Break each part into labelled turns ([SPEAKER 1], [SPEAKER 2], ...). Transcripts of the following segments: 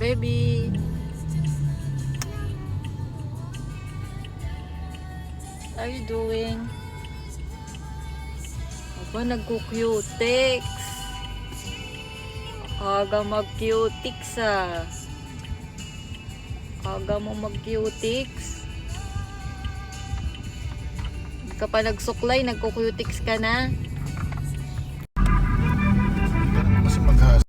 [SPEAKER 1] baby. What are you doing? Aba, nagko-cutex. Aga mag-cutex ah. Aga mo mag-cutex. Hindi ka pa nagsuklay, nagko-cutex ka na.
[SPEAKER 2] Mas maghas.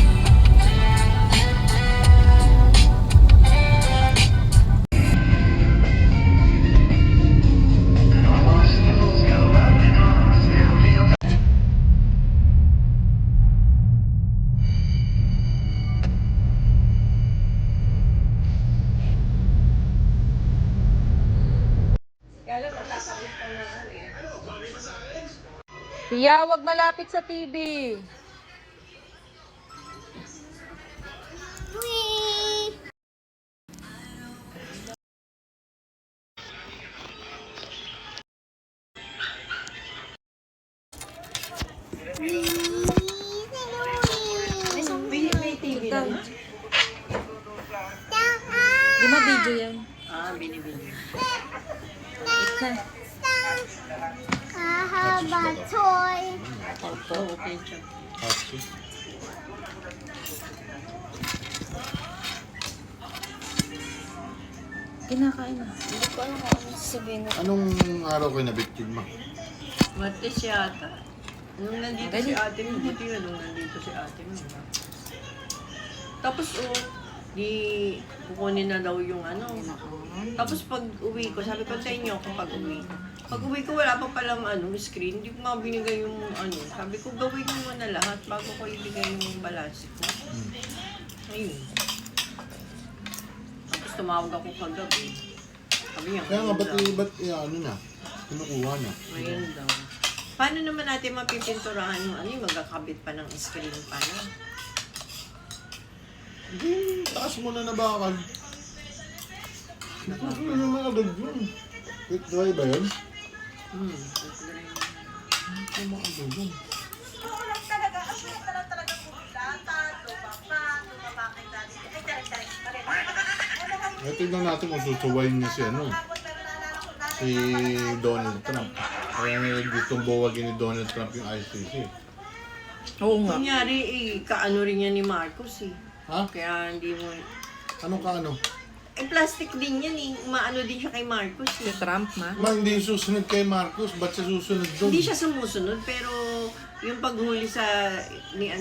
[SPEAKER 1] Pia, wag malapit sa TV.
[SPEAKER 3] May TV naman?
[SPEAKER 1] Di ma-video yan.
[SPEAKER 3] Binibili.
[SPEAKER 1] Ika.
[SPEAKER 4] Hahaba toy.
[SPEAKER 3] Opo, okay siya.
[SPEAKER 2] Happy.
[SPEAKER 1] Kinakain na.
[SPEAKER 4] Hindi ko alam kung ano sasabihin mo.
[SPEAKER 2] Anong araw kayo nabiktig mo?
[SPEAKER 3] Martes yata. Nung nandito si ate mo, buti na nung nandito si ate mo. Tapos di kukunin na daw yung ano. Tapos pag uwi ko, sabi ko sa inyo kapag uwi. Pag uwi ko, wala pa palang screen. Hindi ko nga binigay yung ano. Sabi ko, gawin mo na lahat bago ko ibigay yung balasik mo. Ayun. Tapos tumawag ako kagabi. Sabi niya,
[SPEAKER 2] Kaya nga,
[SPEAKER 3] ayun daw.
[SPEAKER 2] ano na? Kinukuha na.
[SPEAKER 3] Ayun daw. Paano naman natin mapipinturahan yung ano, yung magkakabit pa ng screen pa na?
[SPEAKER 2] Hindi, taas mo na bakal. Ano naman agad yun? Quick dry ba yun? Ano naman agad yun? Eh, tignan natin kung susuwayin niya si ano. Si Donald Trump. Kaya gustong buwagin ni Donald Trump yung ICC.
[SPEAKER 1] Oo nga.
[SPEAKER 3] Kunyari, kaano rin yan ni Marcos eh.
[SPEAKER 2] Ha?
[SPEAKER 3] Kaya hindi mo...
[SPEAKER 2] Anong kaano?
[SPEAKER 3] plastic din yan eh. Maano din siya kay Marcos
[SPEAKER 1] Si
[SPEAKER 3] eh.
[SPEAKER 1] Trump, ma.
[SPEAKER 2] Ma, hindi susunod kay Marcos. Ba't siya susunod doon?
[SPEAKER 3] Hindi siya sumusunod, pero yung paghuli sa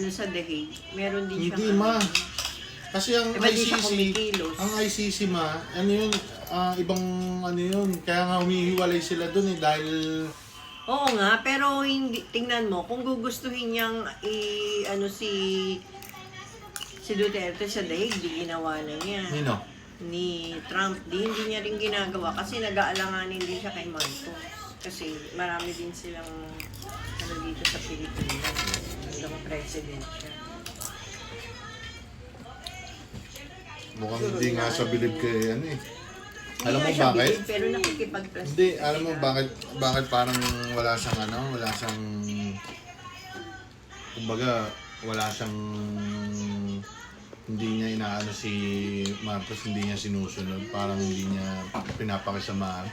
[SPEAKER 3] sa The Hague, meron din siya.
[SPEAKER 2] Hindi, ma. Kasi ang
[SPEAKER 3] Iba din siya
[SPEAKER 2] ICC,
[SPEAKER 3] kumikilos.
[SPEAKER 2] ang ICC ma, ano yun, ibang ano yun, kaya nga humihiwalay sila doon eh dahil
[SPEAKER 3] Oo nga, pero hindi, tingnan mo, kung gugustuhin niyang si Duterte sa The Hague, di ginawa na niya.
[SPEAKER 2] Nino.
[SPEAKER 3] Ni Trump, hindi niya rin ginagawa kasi nag-aalanganin din siya kay Marcos. Kasi marami din silang dito sa Pilipinas. Hanggang president siya.
[SPEAKER 2] Mukhang hindi nga sa bilib kay ano eh.
[SPEAKER 3] Hindi
[SPEAKER 2] Alam
[SPEAKER 3] nga
[SPEAKER 2] mo
[SPEAKER 3] siya
[SPEAKER 2] bakit?
[SPEAKER 3] bilib, pero nakikipag-plastic.
[SPEAKER 2] Hindi, alam mo bakit parang wala siyang kumbaga wala siyang hindi niya inaano si Marcos, hindi niya sinusunod, parang hindi niya pinapakisamahan.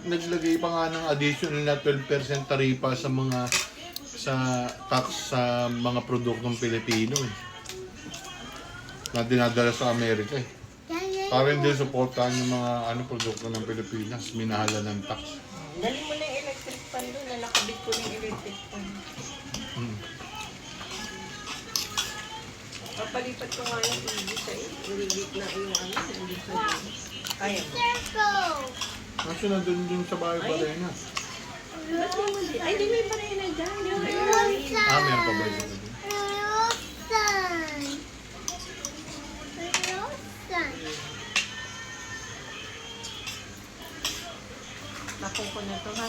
[SPEAKER 2] Naglagay pa nga ng additional na 12% taripa sa tax sa mga produktong Pilipino eh. Na dinadala sa Amerika eh. Para hindi supportahan yung mga produkto ng Pilipinas, minahala ng tax.
[SPEAKER 3] Dali mo na yung electric fan doon, na nakabit ko ng electric fan. Papalipat ko nga yung TV sa iligit na yung hindi ko. Kaya mo.
[SPEAKER 2] Kasi nandun sa bahay-balay na.
[SPEAKER 3] Ba't mo mo di? Ay, di may pareho na dyan.
[SPEAKER 2] Meron pa ba yun?
[SPEAKER 3] Napong ko na ito ha.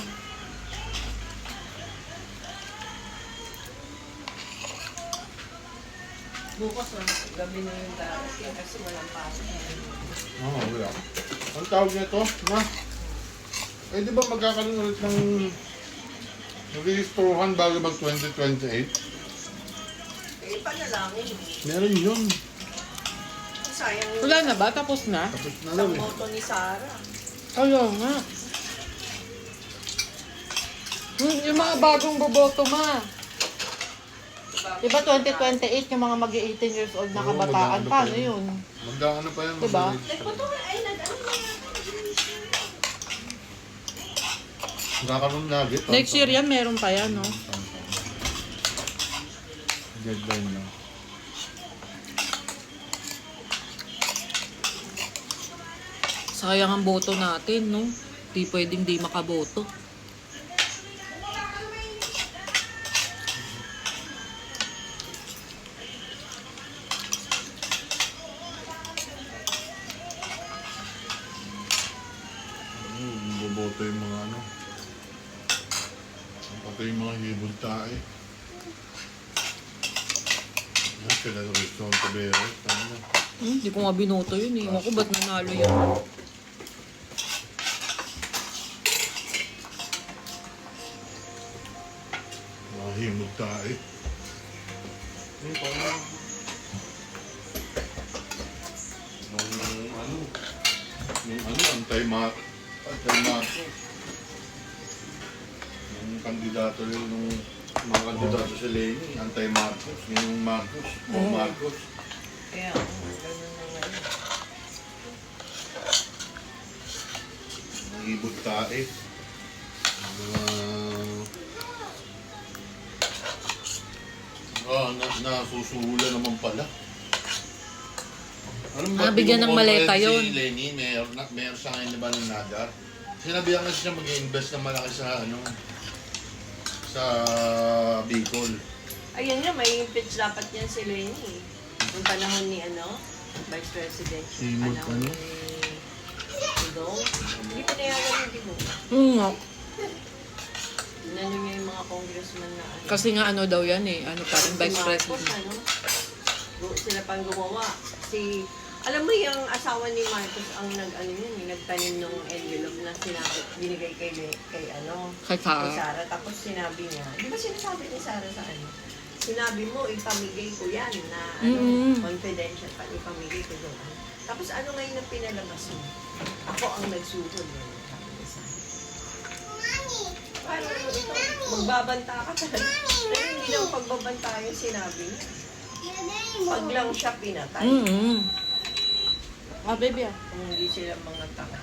[SPEAKER 3] Bukas na, gabi na yung darating kasi walang pasok na.
[SPEAKER 2] Oo, wala. Ang tawag nito, ma? Eh, di ba magkakaroon ulit ng restoran bago mag 2028?
[SPEAKER 3] Eh, panalangin.
[SPEAKER 2] Meron yun.
[SPEAKER 3] sayang yung
[SPEAKER 5] Wala na ba? Tapos na?
[SPEAKER 2] Tapos na
[SPEAKER 3] isang
[SPEAKER 2] lang eh.
[SPEAKER 3] boto ni Sarah.
[SPEAKER 5] Ayaw nga. Yung mga bagong boboto ma. Diba 2028 yung mga mag-18 years old na
[SPEAKER 2] Oo,
[SPEAKER 5] kabataan?
[SPEAKER 2] mag-ano pa
[SPEAKER 5] Paano
[SPEAKER 2] yun?
[SPEAKER 5] yun?
[SPEAKER 2] Magdaan pa yan.
[SPEAKER 5] Diba?
[SPEAKER 3] Nagpunto ka, ay, nag-ano na yan.
[SPEAKER 2] Magkakaroon lagi.
[SPEAKER 5] Next year yan, meron pa yan, no?
[SPEAKER 2] Deadline lang.
[SPEAKER 5] Sayang ang boto natin, no? Di pwedeng di makaboto.
[SPEAKER 2] Boboto yung mga ano. Pati yung mga hibog tae. Yan sila sa Rizon Taberes. Ano?
[SPEAKER 5] Hindi ko nga binoto yun eh. Ako ba't nanalo yan?
[SPEAKER 2] Mga hibog tae. Parang yung ano, anti-Marcos. Yung kandidato yun, yung mga kandidato sa Lenny, anti-Marcos. Yung Marcos, Marcos.
[SPEAKER 3] Kaya, ganun na nga yun.
[SPEAKER 2] Ibot tae. Nasusuhula naman pala.
[SPEAKER 5] Bigyan ng maleta yun.
[SPEAKER 2] Si Lenny, mayor sa ngayon na ba ng Nadar? Sinabihan kasi siya mag-invest ng malaki sa ano, sa Bicol.
[SPEAKER 3] Ayun nga, may pitch dapat yan si Lenny. Yung panahon ni ano, Vice President.
[SPEAKER 2] Simon,
[SPEAKER 3] Panahon
[SPEAKER 2] ano?
[SPEAKER 3] ni Dong. Hindi ko nayagan yung Dong.
[SPEAKER 5] Nga.
[SPEAKER 3] Inano niya yung mga congressman na ano.
[SPEAKER 5] Kasi nga ano daw yan eh. Ano parang vice
[SPEAKER 3] Si Marcos,
[SPEAKER 5] president.
[SPEAKER 3] ano? Sila pang gumawa. Alam mo yung asawa ni Marcos ang nag-ano yun, yung nagtanim ng envelope na sinabi, binigay kay ano,
[SPEAKER 5] Kay Sarah.
[SPEAKER 3] kay Sarah. Tapos sinabi niya, di ba sinasabi ni Sarah sa ano? Sinabi mo, ipamigay ko yan na ano, confidential pa, ipamigay ko doon. Tapos ano ngayon na pinalabas mo? Ako ang nagsuhod yun. Sabi ni Sarah. Parang ito, magbabanta ka talaga. Pero hindi lang pagbabanta yung sinabi niya. Pag lang siya pinatay.
[SPEAKER 5] Baby ah.
[SPEAKER 3] Kung hindi sila mga tanga.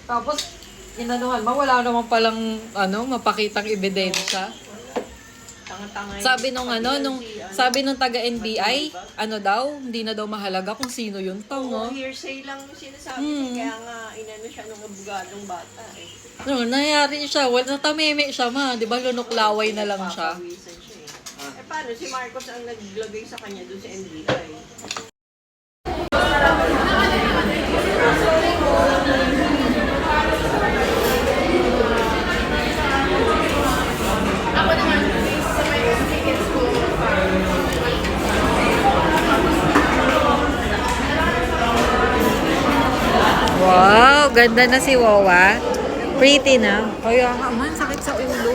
[SPEAKER 5] Tapos, inanuhan mo, wala naman palang ano, mapakitang ebidensya.
[SPEAKER 3] Tanga-tanga yun.
[SPEAKER 5] Sabi nung ano, sabi nung taga NBI,
[SPEAKER 3] Diba?
[SPEAKER 5] ano daw, hindi na daw mahalaga kung sino yun
[SPEAKER 3] Oo,
[SPEAKER 5] tong,
[SPEAKER 3] hearsay lang yung sinasabi niya. Kaya nga, inano siya nung abogadong bata eh.
[SPEAKER 5] No, nangyari siya, natameme siya ma, di ba lunuklaway na lang siya.
[SPEAKER 3] Papawisan siya eh. Eh paano, si Marcos ang naglagay sa kanya doon sa NBI.
[SPEAKER 1] Wow, ganda na si Wawa. Pretty na.
[SPEAKER 5] Kaya nga man, sakit sa ulo.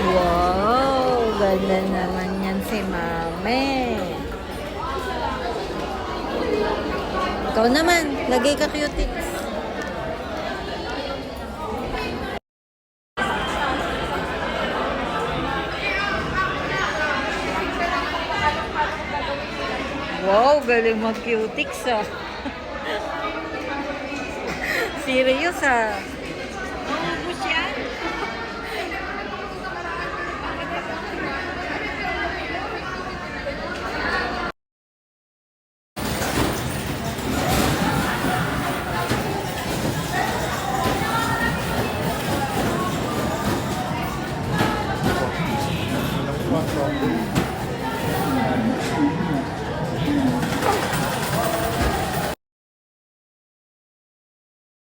[SPEAKER 1] Wow, ganda naman yan si Mame. Ikaw naman, lagay ka cutics. Wow, galing mag-cutics ah. Serious ah.
[SPEAKER 3] Ubus yan?